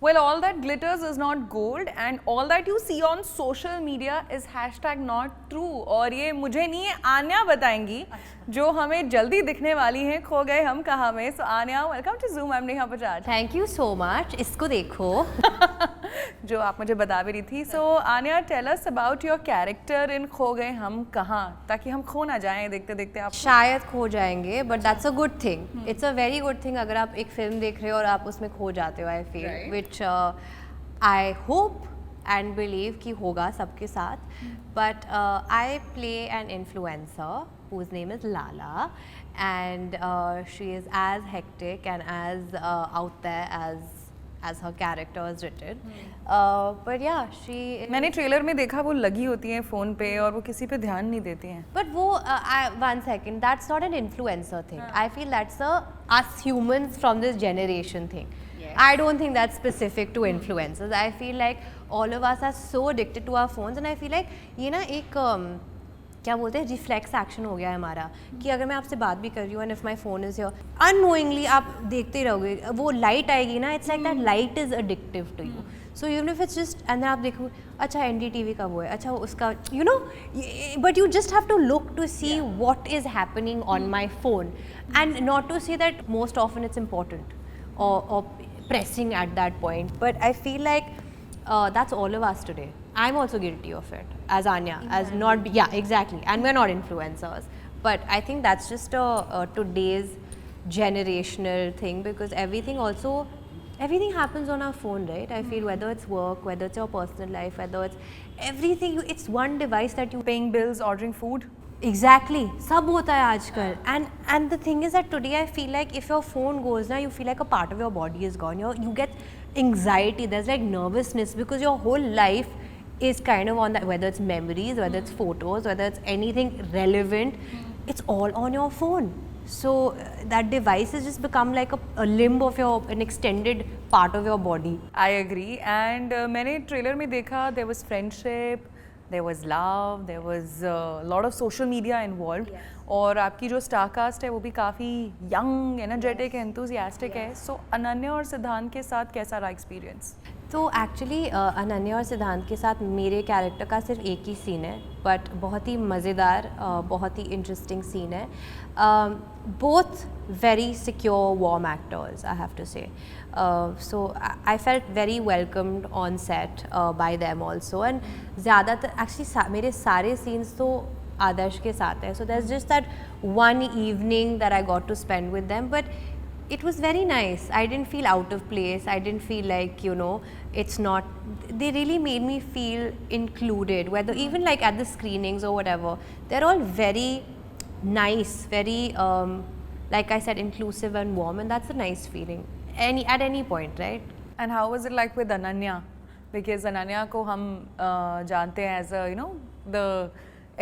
Well, all that glitters is not gold and all that you see on social media is #not true. और ये मुझे नहीं है, आन्या बताएंगी जो हमें जल्दी दिखने वाली हैं खो गए हम कहाँ में. So Anya, welcome to Zoom. I'm Neha Bajaj. Thank you so much. इसको देखो. जो आप मुझे बता भी रही थी. So Anya, tell us about your character in खो गए हम कहाँ, ताकि हम खो ना जाएं देखते देखते. आप शायद खो जाएंगे, but that's a good thing. It's a very good thing अगर आप एक फिल्म देख रहे हो और आप उसमें खो जाते हो. I feel, which I hope and believe कि होगा सबके साथ. But I play an influencer whose name is Lala, and she is as hectic and as out there as her character is written. But yeah, she. मैंने trailer में देखा वो लगी होती हैं फ़ोन पे और वो किसी पे ध्यान नहीं देती हैं. But वो one second, that's not an influencer thing. I feel that's a us humans from this generation thing. I don't think that's specific to influencers. I feel like all of us are so addicted to our phones, and I feel like ये ना एक क्या बोलते हैं reflex action हो गया है हमारा कि अगर मैं आपसे बात भी कर रही हूँ and if my phone is your unknowingly आप देखते रहोगे, वो लाइट आएगी ना, it's like that light is addictive to you. So even if it's just and आप देखो अच्छा NDTV का वो है, अच्छा उसका you know, but you just have to look to see what is happening on my phone and not to see that most often it's important or pressing at that point. But I feel like that's all of us today. I'm also guilty of it as Anya, as not, yeah, exactly, and we're not influencers, but I think that's just a today's generational thing, because everything happens on our phone, right? I feel whether it's work, whether it's your personal life, whether it's everything, it's one device that you paying bills, ordering food. Exactly, सब होता है आजकल. And the thing is that today I feel like if your phone goes now, you feel like a part of your body is gone. You get anxiety, there's like nervousness, because your whole life is kind of on that, whether it's memories, whether it's photos, whether it's anything relevant, it's all on your phone. So that device has just become like a limb of an extended part of your body. I agree. And मैंने trailer में देखा there was friendship, there was love, there was a lot of social media involved. Yes. और आपकी जो star cast है वो भी काफ़ी यंग, एनर्जेटिक, एंथुसियास्टिक है. सो अनन्या और सिद्धांत के साथ कैसा रहा एक्सपीरियंस? तो एक्चुअली अनन्या और सिद्धांत के साथ मेरे कैरेक्टर का सिर्फ एक ही सीन है, बट बहुत ही मज़ेदार, बहुत ही इंटरेस्टिंग सीन है. Both very secure warm actors, I have to say. So I felt very welcomed on set by them also, and ज़्यादातर एक्चुअली मेरे सारे सीन्स तो आदर्श के साथ है. So there's just that one evening that I got to spend with them, but it was very nice. I didn't feel out of place. I didn't feel like, you know, it's not, they really made me feel included, whether even like at the screenings or whatever. They're all very nice, very like I said, inclusive and warm, and that's a nice feeling at any point, right? And how was it like with Ananya? Because Ananya को हम जानते हैं as a, you know, the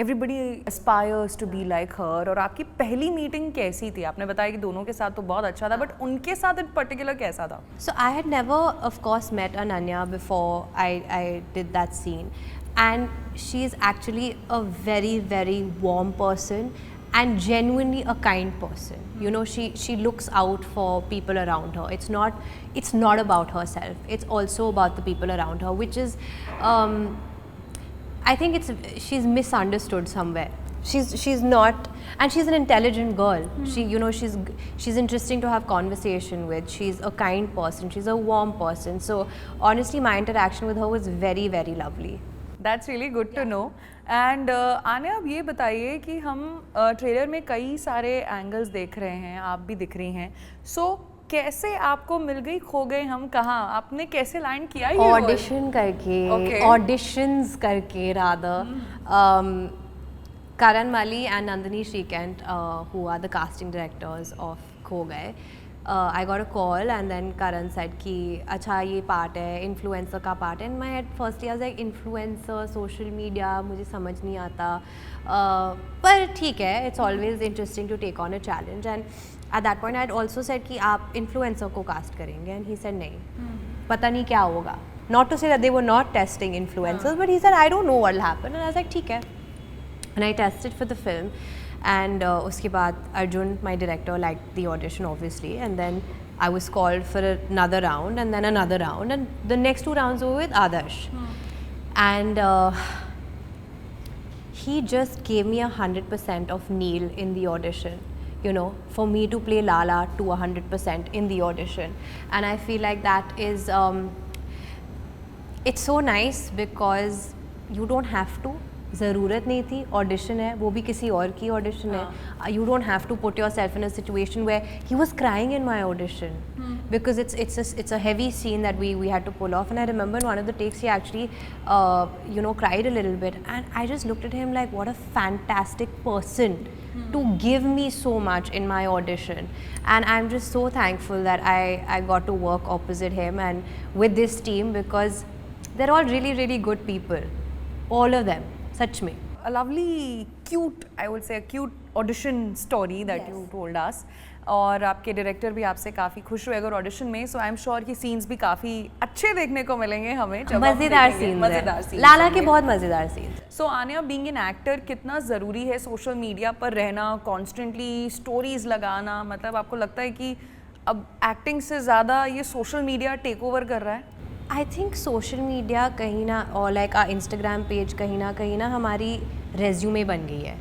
everybody aspires to be like her. और आपकी पहली meeting कैसी थी? आपने बताया कि दोनों के साथ तो बहुत अच्छा था, बट उनके साथ in particular कैसा था? So I had never, of course, met Ananya before I did that scene, and she is actually a very, very warm person and genuinely a kind person. You know, she looks out for people around her. It's not about herself. It's also about the people around her, which is, I think she's misunderstood somewhere. She's not, and she's an intelligent girl. She's interesting to have conversation with. She's a kind person. She's a warm person. So honestly, my interaction with her was very, very lovely. That's really good to know. And Anya, अब ये बताइए कि हम trailer में कई सारे angles देख रहे हैं, आप भी दिख रही हैं. सो कैसे आपको मिल गई खो गए हम कहाँ? आपने कैसे लैंड किया ये? ऑडिशन करके, ऑडिशंस करके rather. Karan Mali and Nandini Shrikant, who are the casting directors of Kho Gaye, I got a call and then Karan said कि अच्छा ये part है, influencer का part है. In my head firstly I was like influencer, social media, मुझे समझ नहीं आता, पर ठीक है, it's always interesting to take on a challenge. And at that point I had also said कि आप influencer को cast करेंगे, and he said नहीं, पता नहीं क्या होगा. Not to say that they were not testing influencers, but he said I don't know what will happen, and I was like ठीक है. And I tested for the film. And उसके बाद Arjun, my director, liked the audition obviously, and then I was called for another round and then another round, and the next 2 rounds were with Adarsh. And he just gave me 100% of Neil in the audition, you know, for me to play Lala to 100% in the audition. And I feel like that is, it's so nice because you don't have to. ज़रूरत नहीं थी, audition है, वो भी किसी और की audition है. You don't have to put yourself in a situation where he was crying in my audition because it's a heavy scene that we had to pull off. And I remember in one of the takes he actually you know, cried a little bit, and I just looked at him like, what a fantastic person to give me so much in my audition. And I'm just so thankful that I got to work opposite him and with this team, because they're all really good people, all of them. सच में. A lovely, cute, I would say, a cute audition story that you told us. और आपके director भी आपसे काफ़ी खुश हुए अगर audition में, सो आई एम श्योर कि सीन्स भी काफ़ी अच्छे देखने को मिलेंगे हमें. मज़ेदार सीन्स, लाला के बहुत मज़ेदार scenes. So Anya, being an actor, कितना ज़रूरी है सोशल मीडिया पर रहना, कॉन्स्टेंटली स्टोरीज लगाना? मतलब आपको लगता है कि अब एक्टिंग से ज़्यादा ये सोशल मीडिया टेक ओवर कर रहा है? आई थिंक सोशल मीडिया कहीं ना, और लाइक इंस्टाग्राम पेज कहीं ना हमारी रेज्यूमे बन गई है,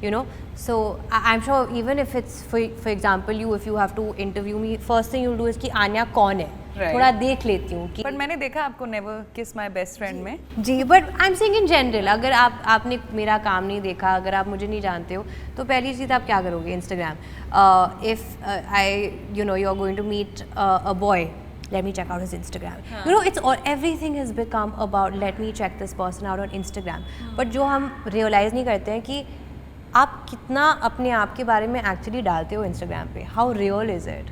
you know. So I am sure even if it's for example you, if you have to interview me, first thing you do is कि आन्या कौन है, थोड़ा देख लेती हूँ. बट मैंने देखा आपको नेवर किस माय बेस्ट फ्रेंड में. जी, but I am saying in general, अगर आपने मेरा काम नहीं देखा, अगर आप मुझे नहीं जानते हो, तो पहली चीज़ आप क्या करोगे? Instagram. If I you know you are going to meet a boy, let me check out his Instagram. You know, it's all, everything has become about let me check this person out on Instagram. But जो हम realize नहीं करते हैं कि आप कितना अपने आप के बारे में actually डालते हो Instagram पे. How real is it?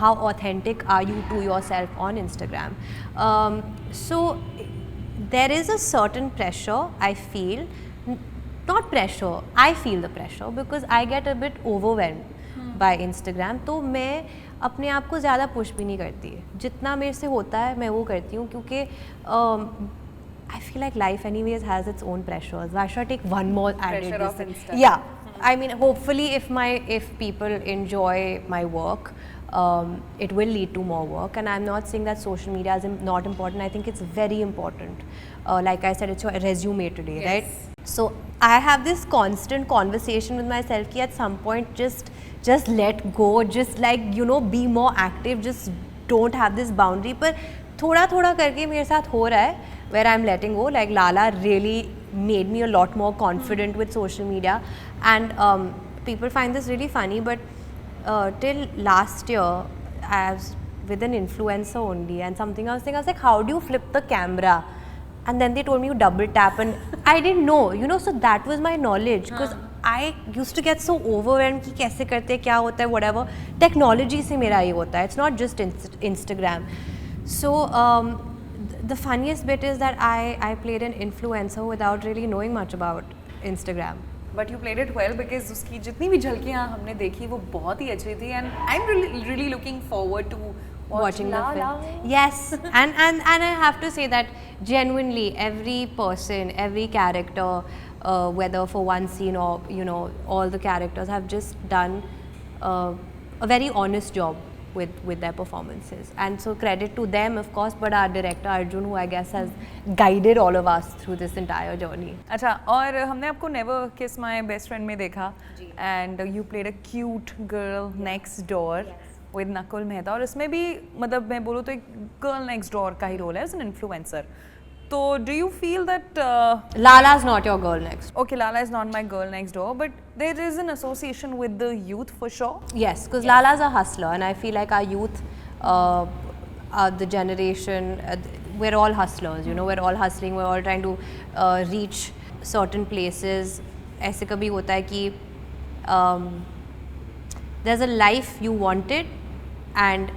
How authentic are you to yourself on Instagram? So there is a certain pressure I feel, not pressure, I feel the pressure because I get a bit overwhelmed by Instagram. तो मैं अपने आप को ज़्यादा push भी नहीं करती है, जितना मेरे से होता है मैं वो करती हूँ, क्योंकि I feel like life anyways has its own pressures. Why should I take one more added? Yeah, I mean, hopefully if people enjoy my work, it will lead to more work. And I'm not saying that social media is not important. I think it's very important. Like I said, it's your resume today, yes. Right? So I have this constant conversation with myself कि at some point just let go, just like, you know, be more active, just don't have this boundary. पर थोड़ा करके मेरे साथ हो रहा है where I'm letting go. Like Lala really made me a lot more confident with social media, and people find this really funny, but till last year I was with an influencer only, and something I was saying, I was like, how do you flip the camera? And then they told me you double tap, and I didn't know, you know, so that was my knowledge, because I used to get so overwhelmed कि कैसे करते, क्या होता है, whatever. Technology से मेरा ये होता है, it's not just Instagram. So the funniest bit is that I played an influencer without really knowing much about Instagram. But you played it well because उसकी जितनी भी झलकियाँ हमने देखी वो बहुत ही अच्छी थी, and I'm really looking forward to watching the film. Yes, and I have to say that genuinely every person, every character, whether for one scene or, you know, all the characters have just done a very honest job with their performances, and so credit to them, of course, but our director Arjun, who I guess has guided all of us through this entire journey. अच्छा, और हमने आपको Never Kiss My Best Friend में देखा, and you played a cute girl next door with Nakul Mehta, और इसमें भी मतलब मैं बोलूँ तो एक girl next door का ही रोल है, as an influencer. So do you feel that Lala is not your girl next? Okay, Lala is not my girl next door, but there is an association with the youth for sure. Yes, because Lala's a hustler, and I feel like our youth, the generation, we're all hustlers. You know, we're all hustling. We're all trying to reach certain places. ऐसे कभी होता है कि there's a life you wanted, and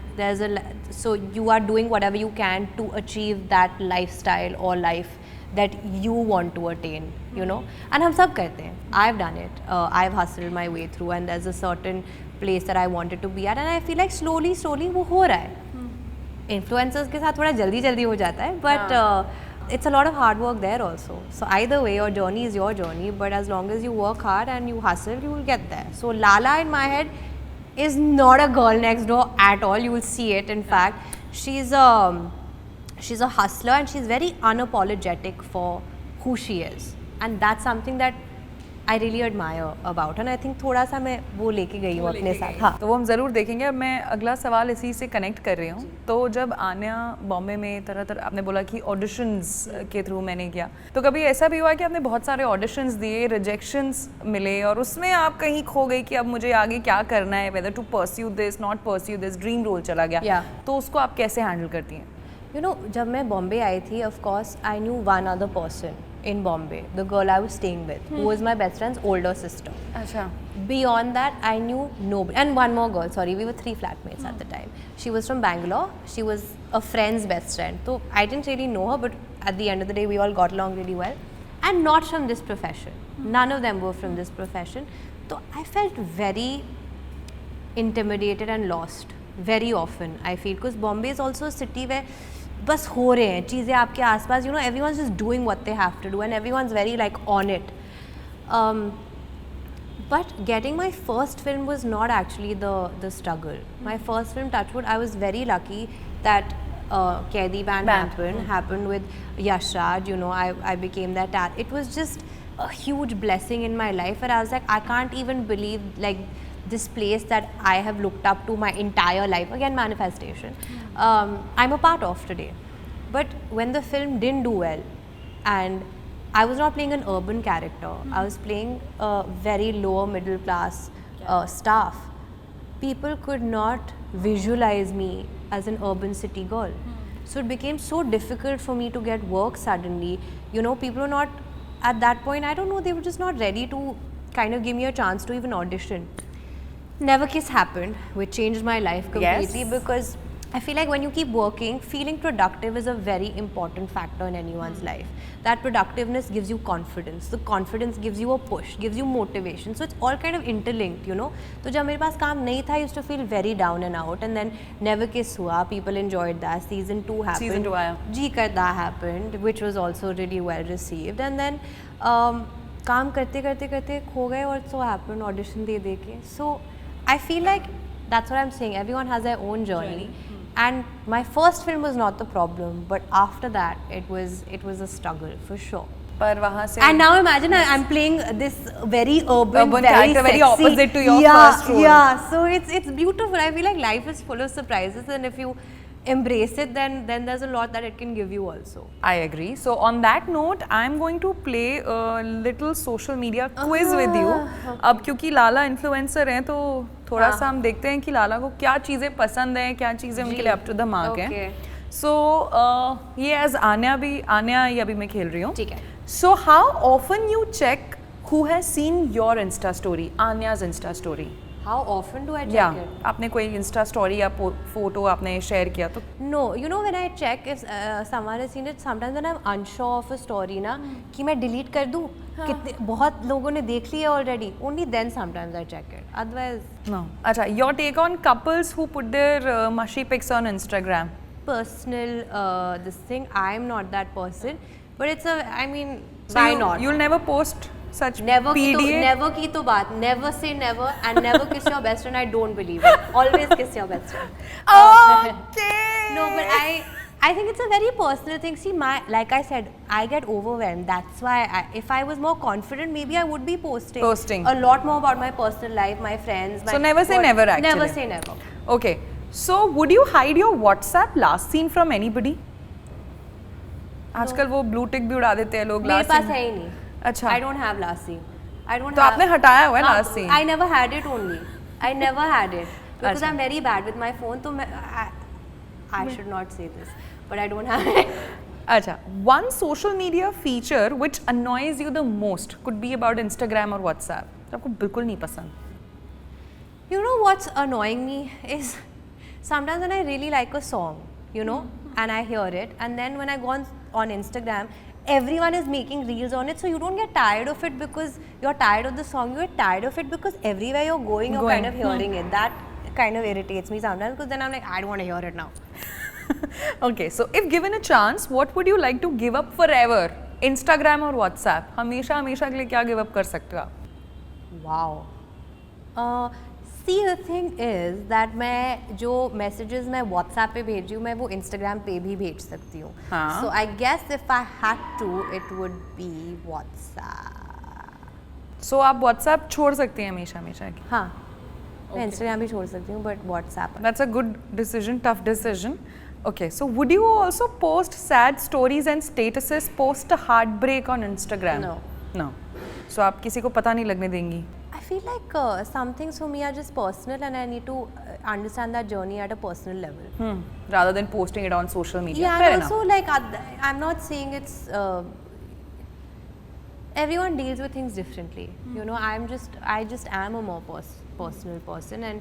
so you are doing whatever you can to achieve that lifestyle or life that you want to attain, you know, and हम सब करते हैं. I've done it. I've hustled my way through, and there's a certain place that I wanted to be at, and I feel like slowly वो हो रहा है. Influencers के साथ थोड़ा जल्दी हो जाता है, but it's a lot of hard work there also. So either way, your journey is your journey, but as long as you work hard and you hustle, you will get there. So Lala in my head is not a girl next door at all. You will see it. In fact, she's a hustler and she's very unapologetic for who she is, and that's something that I really admire about her. And I think थोड़ा सा मैं वो लेके गई हूँ अपने साथ. हाँ. तो वो हम ज़रूर देखेंगे. अब मैं अगला सवाल इसी से कनेक्ट कर रही हूँ. तो जब आन्या बॉम्बे में तरह आपने बोला कि ऑडिशंस के थ्रू मैंने किया, तो कभी ऐसा भी हुआ कि आपने बहुत सारे ऑडिशंस दिए, रिजेक्शंस मिले और उसमें आप कहीं खो गई कि अब मुझे आगे क्या करना है, whether to pursue this, not pursue this, dream role चला गया, तो उसको आप कैसे हैंडल करती हैं? You know, जब मैं बॉम्बे आई थी, of course I knew one other person in Bombay, the girl I was staying with, who was my best friend's older sister. अच्छा. Beyond that, I knew nobody. And one more girl, sorry, we were 3 flatmates at the time. She was from Bangalore. She was a friend's best friend. So I didn't really know her, but at the end of the day, we all got along really well. And not from this profession. None of them were from this profession. So I felt very intimidated and lost very often, I feel. Because Bombay is also a city where बस हो रहे हैं चीज़ें आपके आसपास, you know, everyone's just doing what they have to do and everyone's very like on it. But getting my first film was not actually the struggle. My first film, Touchwood, I was very lucky that Kaidi Band happened with Yash Raj. You know, I became that. It was just a huge blessing in my life, and I was like, I can't even believe like this place that I have looked up to my entire life, again manifestation, I'm a part of today. But when the film didn't do well, and I was not playing an urban character, I was playing a very lower middle class staff, people could not visualize me as an urban city girl. So it became so difficult for me to get work suddenly. You know, people were not, at that point, I don't know, they were just not ready to kind of give me a chance to even audition. Never Kiss happened, which changed my life completely, because I feel like when you keep working, feeling productive is a very important factor in anyone's life. That productiveness gives you confidence. The confidence gives you a push, gives you motivation. So it's all kind of interlinked, you know. So जब मेरे पास काम नहीं था, I used to feel very down and out. And then Never Kiss हुआ, people enjoyed that. Season 2 happened. Season 2 आया. जी करदा happened, which was also really well received. And then काम करते करते करते खो गए, और so happened audition दे दे के. So I feel like that's what I'm saying. Everyone has their own journey. And my first film was not the problem, but after that, it was a struggle for sure. पर वहाँ से and now imagine I'm playing this very urban very character, sexy, very opposite to your first role. Yeah, so it's beautiful. I feel like life is full of surprises, and if you embrace it, then there's a lot that it can give you also. I agree. So on that note, I'm going to play a little social media quiz with you. अब क्योंकि लाला influencer हैं, तो थोड़ा सा हम देखते हैं कि लाला को क्या चीज़ें पसंद हैं, क्या चीज़ें उनके लिए up to the mark हैं. So ये as आन्या ये अभी मैं खेल रही हूँ. ठीक है. So how often you check who has seen your Insta story, Anya's Insta story? How often do I check it? आपने कोई इंस्टा स्टोरी या फोटो आपने शेयर किया तो? No, you know when I check if someone has seen it, sometimes when I'm unsure of a story ना कि मैं delete कर दूँ, कितने बहुत लोगों ने देख लिया already. Only then sometimes I check it. Otherwise no. अच्छा, your take on couples who put their mushy pics on Instagram? Personal this thing. I'm not that person, but it's I mean, so why not? You'll never post such never PDA? Never की तो बात. Never say never, and never kiss your best friend. I don't believe it. Always kiss your best friend. Okay. No, but I think it's a very personal thing. See, like I said, I get overwhelmed. That's why if I was more confident, maybe I would be posting a lot more about my personal life, my friends. So never say never, actually. Never say never. Okay. So would you hide your WhatsApp last scene from anybody? आजकल वो blue tick भी उड़ा देते हैं लोग. मेरे पास है ही नहीं. अच्छा. I don't have last scene. I don't. तो आपने हटाया हुआ है last scene? I never had it only. I never had it because I'm very bad with my phone. तो I should not say this, but I don't have it. अच्छा. One social media feature which annoys you the most could be about Instagram or WhatsApp. आपको बिल्कुल नहीं पसंद. You know what's annoying me is sometimes when I really like a song, you know, and I hear it, and then when I go on Instagram, everyone is making reels on it, so you don't get tired of it because you're tired of the song. You get tired of it because everywhere you're going, you're kind of hearing it. That kind of irritates me sometimes, because then I'm like, I don't want to hear it now. Okay, so if given a chance, what would you like to give up forever? Instagram or WhatsApp? हमेशा के लिए क्या give up कर सकते हो आप? Wow. See, the thing is that मैं जो messages मैं WhatsApp पे भेज रही हूँ मैं वो Instagram पे भी भेज सकती हूँ. हाँ. So I guess if I had to, it would be WhatsApp. So आप WhatsApp छोड़ सकते हैं हमेशा हमेशा की. हाँ. मैं Instagram भी छोड़ सकती हूँ, but WhatsApp. That's a good decision, tough decision. Okay, so would you also post sad stories and statuses post a heartbreak on Instagram? No. No. So आप किसी को पता नहीं लगने देंगी? I feel like some things for me are just personal and I need to understand that journey at a personal level. Rather than posting it on social media. Yeah, Fair and enough. also like I'm not saying it's everyone deals with things differently. You know, I just am a more personal person and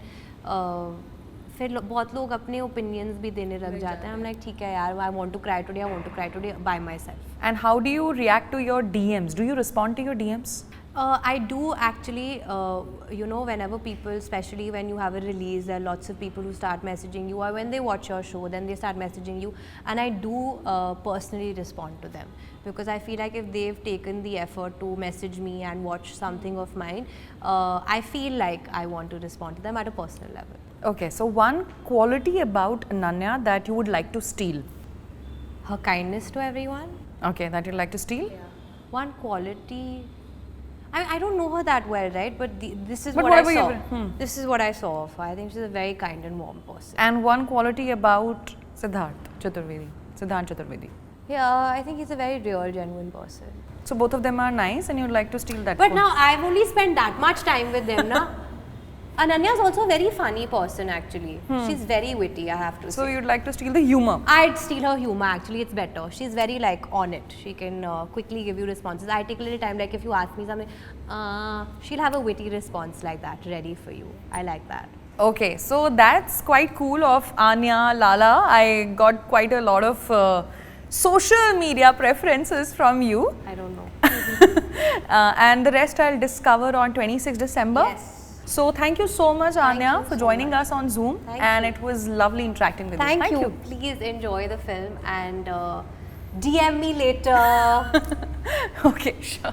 फिर बहुत लोग अपने opinions भी देने लग जाते हैं. I'm like ठीक है यार, I want to cry today by myself. And how do you react to your DMs? Do you respond to your DMs? I do actually, you know, whenever people, especially when you have a release, there are lots of people who start messaging you, or when they watch your show, then they start messaging you, and I do personally respond to them, because I feel like if they've taken the effort to message me and watch something of mine, I feel like I want to respond to them at a personal level. Okay, so one quality about Ananya that you would like to steal? Her kindness to everyone. Okay, that you'd like to steal? Yeah. One quality. I don't know her that well, right? But this is But what I whatever saw. This is what I saw of her. I think she's a very kind and warm person. And one quality about Siddhant Chaturvedi. Yeah, I think he's a very real, genuine person. So both of them are nice and you'd like to steal that But quality. now I've only spent that much time with them, na? Ananya is also a very funny person actually. She's very witty, I have to So say. you'd like to steal the humor? I'd steal her humor actually, it's better. She's very like on it. She can quickly give you responses. I take a little time, like if you ask me something, she'll have a witty response like that ready for you. I like that. Okay, so that's quite cool of Anya, Lala. I got quite a lot of social media preferences from you. I don't know. And the rest I'll discover on 26 December. Yes. So thank you so much, Anya, you for so joining much. us on Zoom. Thank and you. it was lovely interacting with Thank you. you. Please enjoy the film and DM me later. Okay, sure.